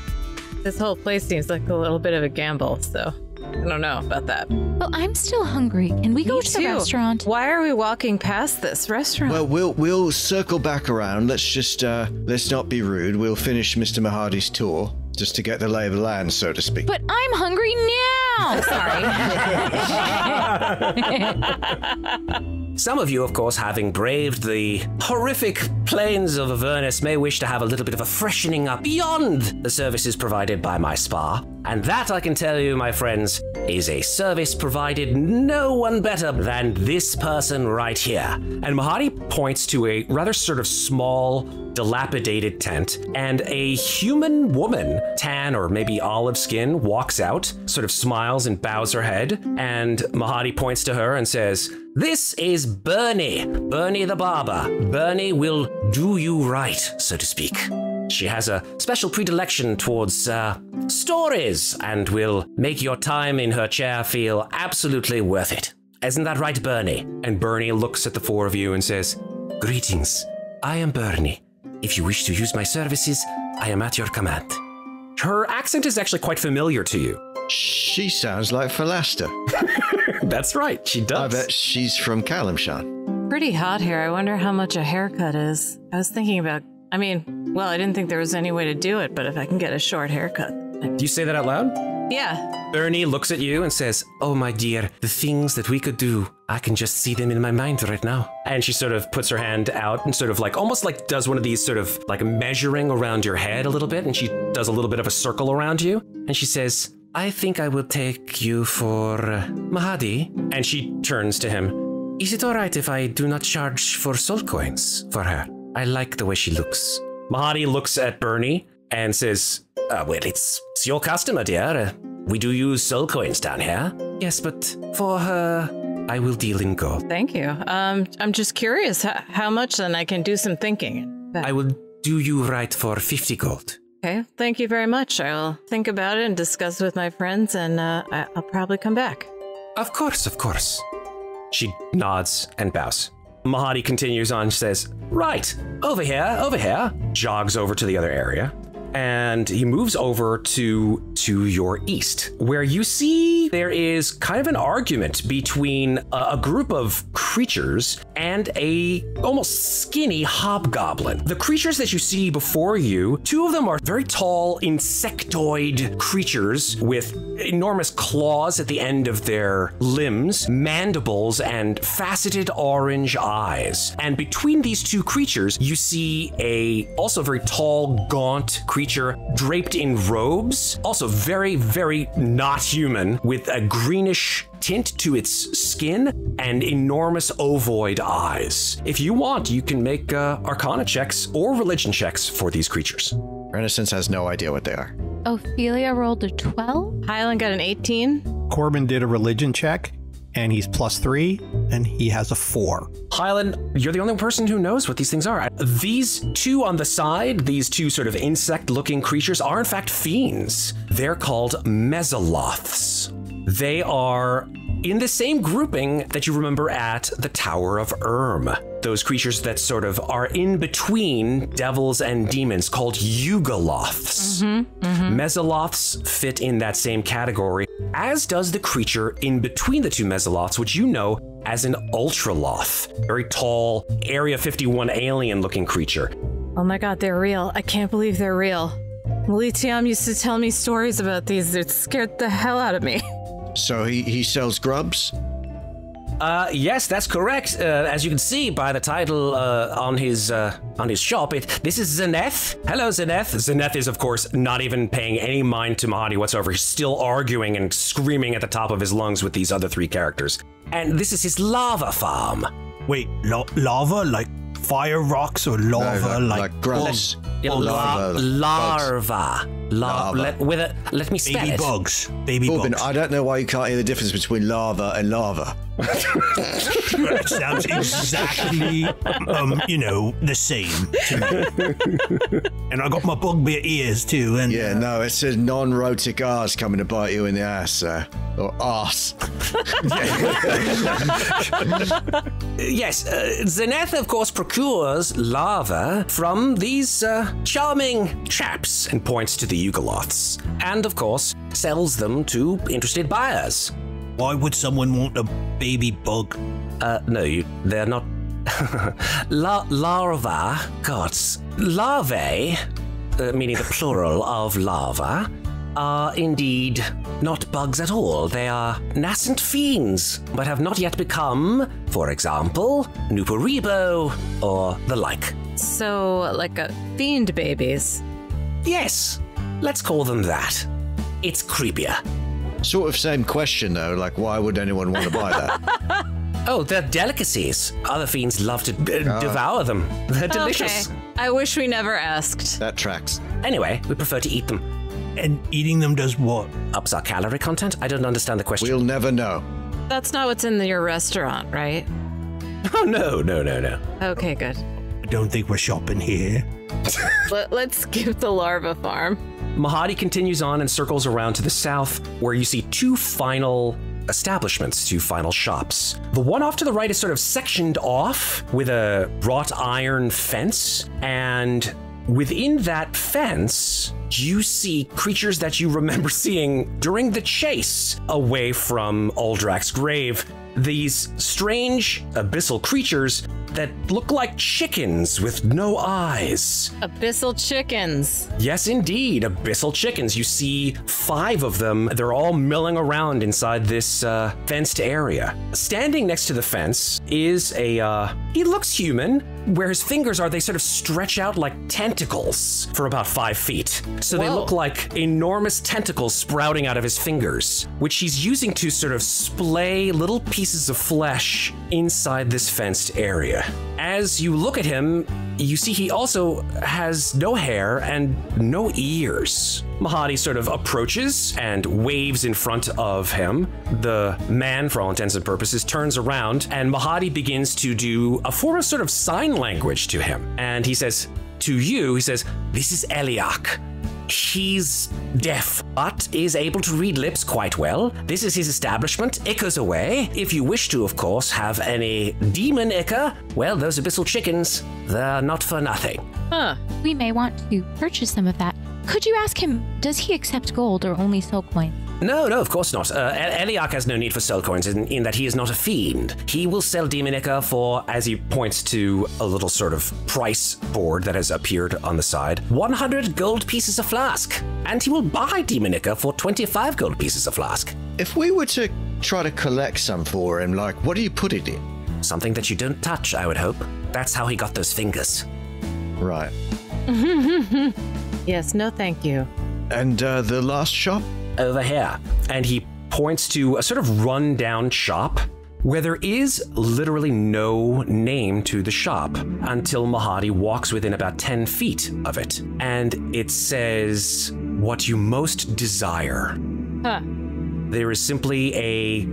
This whole place seems like a little bit of a gamble, so I don't know about that. Well, I'm still hungry. Can we go to the restaurant? Why are we walking past this restaurant? Well, we'll circle back around. Let's just let's not be rude. We'll finish Mr. Mahadi's tour just to get the lay of the land, so to speak. But I'm hungry now. Some of you, of course, having braved the horrific plains of Avernus, may wish to have a little bit of a freshening up beyond the services provided by my spa. And that, I can tell you, my friends, is a service provided no one better than this person right here. And Mahadi points to a rather sort of small, dilapidated tent, and a human woman, tan or maybe olive skin, walks out, sort of smiles and bows her head, and Mahadi points to her and says, "This is Bernie the barber. Bernie will do you right, so to speak. She has a special predilection towards stories and will make your time in her chair feel absolutely worth it. Isn't that right, Bernie?" And Bernie looks at the four of you and says, "Greetings. I am Bernie. If you wish to use my services, I am at your command." Her accent is actually quite familiar to you. She sounds like Philasta. That's right, she does. I bet she's from Kalimshan. Pretty hot here. I wonder how much a haircut is. I was thinking about, I didn't think there was any way to do it, but if I can get a short haircut. Do you say that out loud? Yeah. Bernie looks at you and says, "Oh, my dear, the things that we could do, I can just see them in my mind right now." And she sort of puts her hand out and sort of like, almost like does one of these sort of like measuring around your head a little bit. And she does a little bit of a circle around you. And she says, "I think I will take you for Mahadi." And she turns to him. "Is it all right if I do not charge for soul coins for her? I like the way she looks." Mahadi looks at Bernie and says, "Well, it's your customer, dear. We do use soul coins down here." "Yes, but for her, I will deal in gold." Thank you. I'm just curious how much, then I can do some thinking. "I will do you right for 50 gold. Okay, thank you very much. I'll think about it and discuss with my friends, and I'll probably come back. Of course, of course." She nods and bows. Mahadi continues on, says, "Right, over here," jogs over to the other area, and he moves over to your east, where you see there is kind of an argument between a group of creatures and a almost skinny hobgoblin. The creatures that you see before you, two of them are very tall insectoid creatures with enormous claws at the end of their limbs, mandibles, and faceted orange eyes. And between these two creatures, you see a also very tall, gaunt creature draped in robes, also very, very not human, with a greenish tint to its skin and enormous ovoid eyes. If you want, you can make arcana checks or religion checks for these creatures. Renascence has no idea what they are. Ophelia rolled a 12. Hylan got an 18. Corbin did a religion check, and he's +3, and he has a 4. Hylan, you're the only person who knows what these things are. These two on the side, these two sort of insect-looking creatures, are in fact fiends. They're called Mesoloths. They are in the same grouping that you remember at the Tower of those creatures that sort of are in between devils and demons, called Yugoloths. Mesoloths fit in that same category, as does the creature in between the two Mesoloths, which you know as an Ultraloth, very tall, Area 51 alien-looking creature. Oh my god, they're real. I can't believe they're real. Malitiam used to tell me stories about these. It scared the hell out of me. So he sells grubs? Yes, that's correct. As you can see by the title on his shop, this is Zeneth. Hello, Zeneth. Zeneth is, of course, not even paying any mind to Mahadi whatsoever. He's still arguing and screaming at the top of his lungs with these other three characters. And this is his lava farm. Wait, lava? Like fire rocks or lava? No, like grubs. Larva. Let me spell Baby it. bugs. Baby Corbin, bugs. I don't know why you can't hear the difference between lava and lava. That sounds exactly, the same to me. And I got my bugbear ears too. And Yeah, no, it's a non-rhotic R's coming to bite you in the ass, or arse. Yes, Zeneth, of course, procures lava from these charming chaps and points to the Yugoloths, and, of course, sells them to interested buyers. Why would someone want a baby bug? No, they're not. Larva, gods. Larvae, meaning the plural of lava, are indeed not bugs at all. They are nascent fiends, but have not yet become, for example, Nuparibo or the like. So, like a fiend babies. Yes, let's call them that. It's creepier. Sort of same question, though. Like, why would anyone want to buy that? Oh, they're delicacies. Other fiends love to devour them. They're delicious. Okay. I wish we never asked. That tracks. Anyway, we prefer to eat them. And eating them does what? Ups our calorie content? I don't understand the question. We'll never know. That's not what's in your restaurant, right? Oh, no. Okay, good. I don't think we're shopping here. Let's skip the larva farm. Mahadi continues on and circles around to the south, where you see two final establishments, two final shops. The one off to the right is sort of sectioned off with a wrought iron fence, and within that fence, you see creatures that you remember seeing during the chase away from Aldrak's grave. These strange abyssal creatures that look like chickens with no eyes. Abyssal chickens. Yes, indeed, abyssal chickens. You see 5 of them. They're all milling around inside this fenced area. Standing next to the fence is he looks human. Where his fingers are, they sort of stretch out like tentacles for about 5 feet. So They look like enormous tentacles sprouting out of his fingers, which he's using to sort of splay little pieces of flesh inside this fenced area. As you look at him, you see he also has no hair and no ears. Mahadi sort of approaches and waves in front of him. The man, for all intents and purposes, turns around, and Mahadi begins to do a form of sort of sign language to him. And he says, to you, he says, "This is Eliak. He's deaf, but is able to read lips quite well. This is his establishment, Icker's Away. If you wish to, of course, have any demon Icker, well, those abyssal chickens, they're not for nothing." Huh. We may want to purchase some of that. Could you ask him, does he accept gold or only soul coins? No, of course not. Eliak has no need for soul coins in that he is not a fiend. He will sell demon Icker for, as he points to a little sort of price board that has appeared on the side, 100 gold pieces a flask. And he will buy demon Icker for 25 gold pieces a flask. If we were to try to collect some for him, like, what do you put it in? Something that you don't touch, I would hope. That's how he got those fingers. Right. Yes, no thank you. And the last shop? Over here. And he points to a sort of run-down shop where there is literally no name to the shop until Mahadi walks within about 10 feet of it. And it says, "What you most desire." Huh. There is simply a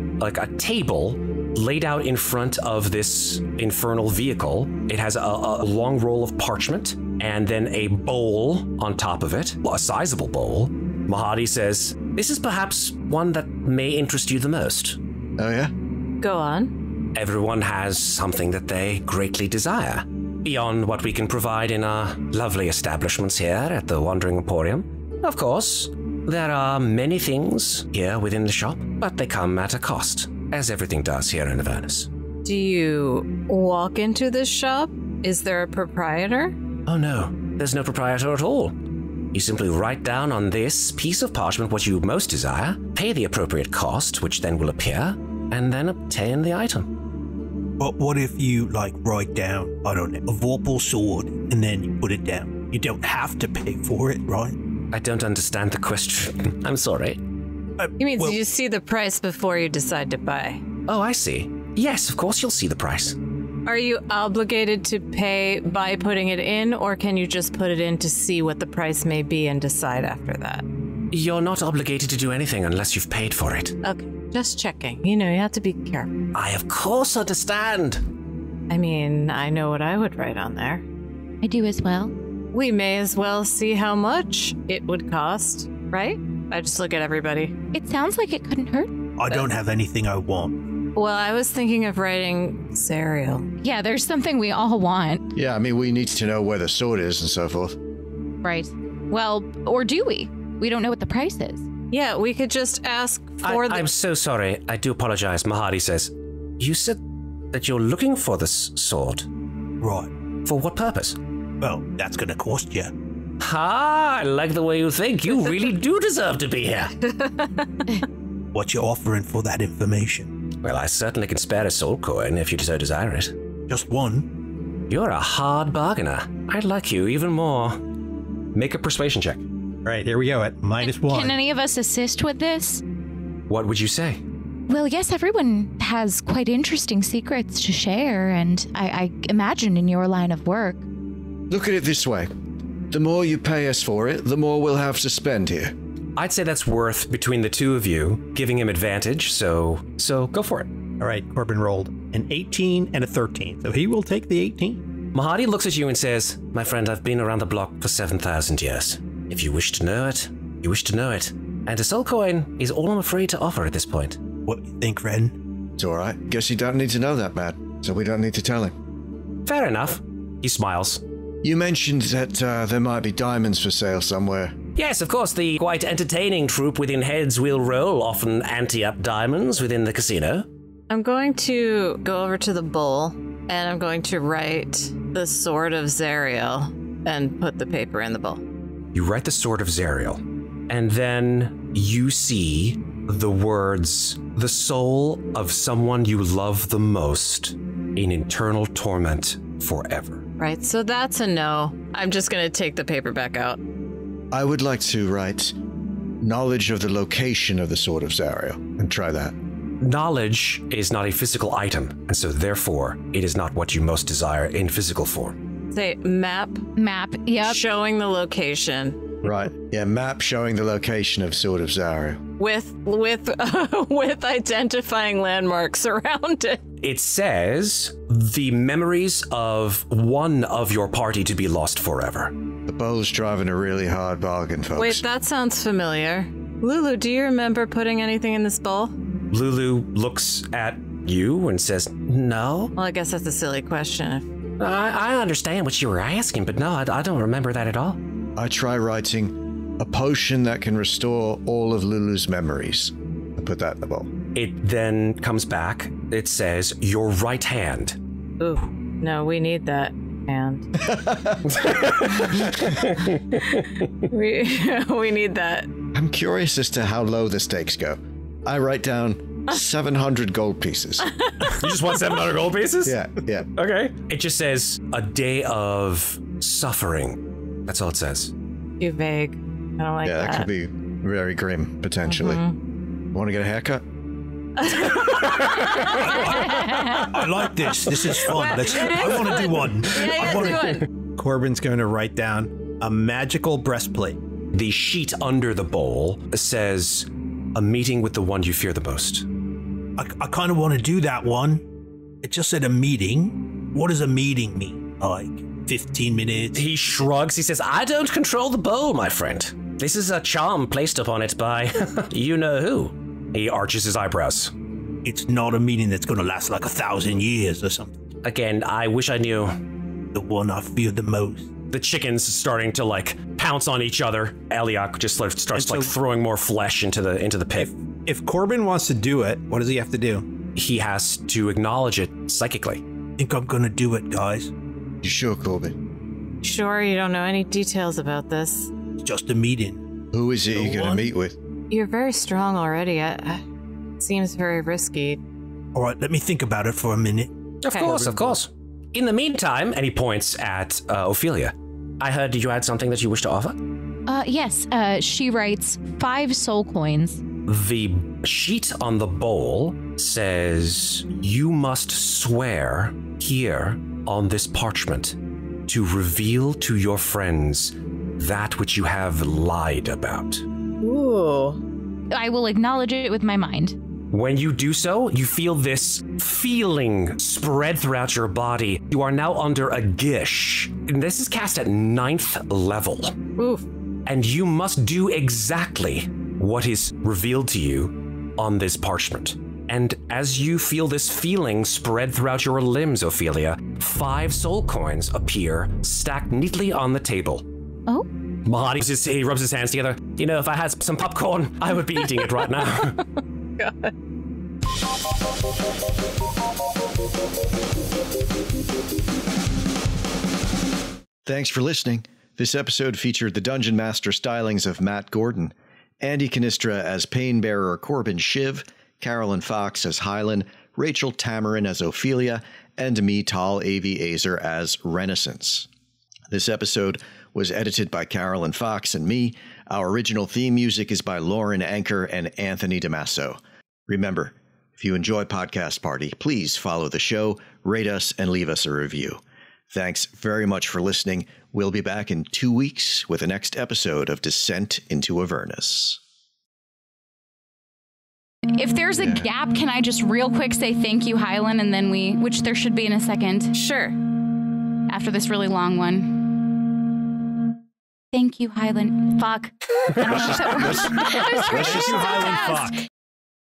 table laid out in front of this infernal vehicle. It has a long roll of parchment and then a bowl on top of it, a sizable bowl. Mahadi says, "This is perhaps one that may interest you the most." Oh, yeah? Go on. Everyone has something that they greatly desire, beyond what we can provide in our lovely establishments here at the Wandering Emporium. Of course, there are many things here within the shop, but they come at a cost, as everything does here in Avernus. Do you walk into this shop? Is there a proprietor? Oh no, there's no proprietor at all. You simply write down on this piece of parchment what you most desire, pay the appropriate cost, which then will appear, and then obtain the item. But what if you, write down, I don't know, a Vorpal sword, and then you put it down? You don't have to pay for it, right? I don't understand the question. I'm sorry. You mean you see the price before you decide to buy? Oh, I see. Yes, of course you'll see the price. Are you obligated to pay by putting it in, or can you just put it in to see what the price may be and decide after that? You're not obligated to do anything unless you've paid for it. Okay, just checking. You have to be careful. I of course understand. I mean, I know what I would write on there. I do as well. We may as well see how much it would cost, right? I just look at everybody. It sounds like it couldn't hurt. I don't have anything I want. Well, I was thinking of writing Zariel. Yeah, there's something we all want. Yeah, I mean, we need to know where the sword is and so forth. Right. Well, or do we? We don't know what the price is. Yeah, we could just ask for I'm so sorry. I do apologize. Mahadi says, "You said that you're looking for this sword. Right. For what purpose?" Well, that's going to cost you. I like the way you think. You really do deserve to be here. What you offering for that information? Well, I certainly can spare a soul coin if you so desire it. Just one? You're a hard bargainer. I like you even more. Make a persuasion check. All right, here we go at -1. Can any of us assist with this? What would you say? Well, yes, everyone has quite interesting secrets to share, and I imagine in your line of work. Look at it this way. The more you pay us for it, the more we'll have to spend here. I'd say that's worth, between the two of you, giving him advantage, so go for it. All right, Corbin rolled an 18 and a 13, so he will take the 18. Mahadi looks at you and says, my friend, I've been around the block for 7,000 years. If you wish to know it, you wish to know it. And a soul coin is all I'm afraid to offer at this point. What do you think, Ren? It's all right. Guess you don't need to know that, man, so we don't need to tell him. Fair enough. He smiles. You mentioned that there might be diamonds for sale somewhere. Yes, of course, the quite entertaining troupe within Heads Will Roll often ante up diamonds within the casino. I'm going to go over to the bowl, and I'm going to write the Sword of Zariel and put the paper in the bowl. You write the Sword of Zariel, and then you see the words, the soul of someone you love the most in eternal torment forever. Right, so that's a no. I'm just going to take the paper back out. I would like to write knowledge of the location of the Sword of Zariel and try that. Knowledge is not a physical item, and so therefore it is not what you most desire in physical form. Say map. Map, yep. Showing the location. Right. Yeah, map showing the location of Sword of Zariel. With identifying landmarks around it. It says the memories of one of your party to be lost forever. The bowl's driving a really hard bargain, folks. Wait, that sounds familiar. Lulu, do you remember putting anything in this bowl? Lulu looks at you and says, no. Well, I guess that's a silly question. I understand what you were asking, but no, I don't remember that at all. I try writing a potion that can restore all of Lulu's memories. I put that in the bowl. It then comes back. It says, your right hand. Ooh, no, we need that hand. we need that. I'm curious as to how low the stakes go. I write down 700 gold pieces. You just want 700 gold pieces? Yeah. Okay. It just says, a day of suffering. That's all it says. Too vague. I don't like that. Yeah, that could be very grim, potentially. Want to get a haircut? I like this. This is fun. I want to do one. Corbin's going to write down a magical breastplate. The sheet under the bowl says, a meeting with the one you fear the most. I kind of want to do that one. It just said a meeting. What does a meeting mean? Like 15 minutes? He shrugs. He says, I don't control the bowl, my friend. This is a charm placed upon it by you know who. He arches his eyebrows. It's not a meeting that's going to last like 1,000 years or something. Again, I wish I knew. The one I fear the most. The chicken's starting to pounce on each other. Eliak just starts throwing more flesh into the pit. If Corbin wants to do it, what does he have to do? He has to acknowledge it psychically. I think I'm going to do it, guys. You sure, Corbin? Sure, you don't know any details about this. It's just a meeting. Who is it you're going to meet with? You're very strong already. Seems very risky. All right, let me think about it for a minute. Of course. In the meantime, and he points at Ofelia. I heard you had something that you wish to offer? Yes. She writes 5 soul coins. The sheet on the bowl says, you must swear here on this parchment to reveal to your friends that which you have lied about. Ooh. I will acknowledge it with my mind. When you do so, you feel this feeling spread throughout your body. You are now under a gish. And this is cast at 9th level. Oof. And you must do exactly what is revealed to you on this parchment. And as you feel this feeling spread throughout your limbs, Ofelia, 5 soul coins appear stacked neatly on the table. Oh? Mahadi, he rubs his hands together. You know, if I had some popcorn, I would be eating it right now. God. Thanks for listening. This episode featured the Dungeon Master stylings of Matt Gordon, Andy Cannistra as Painbearer Corbin Shiv, Carolyn Fox as Hylan, Rachel Tamarin as Ofelia, and me, Tal Aviezer, as Renascence. This episode was edited by Carolyn Fox and me. Our original theme music is by Lauren Anker and Anthony DiMasso. Remember, if you enjoy Podcast Party, please follow the show, rate us, and leave us a review. Thanks very much for listening. We'll be back in 2 weeks with the next episode of Descent into Avernus. If there's a gap, can I just real quick say thank you, Hylan, and then which there should be in a second. Sure. After this really long one. Thank you, Hylan. Fuck. I don't know if that works. Thank you, Hylan Fox.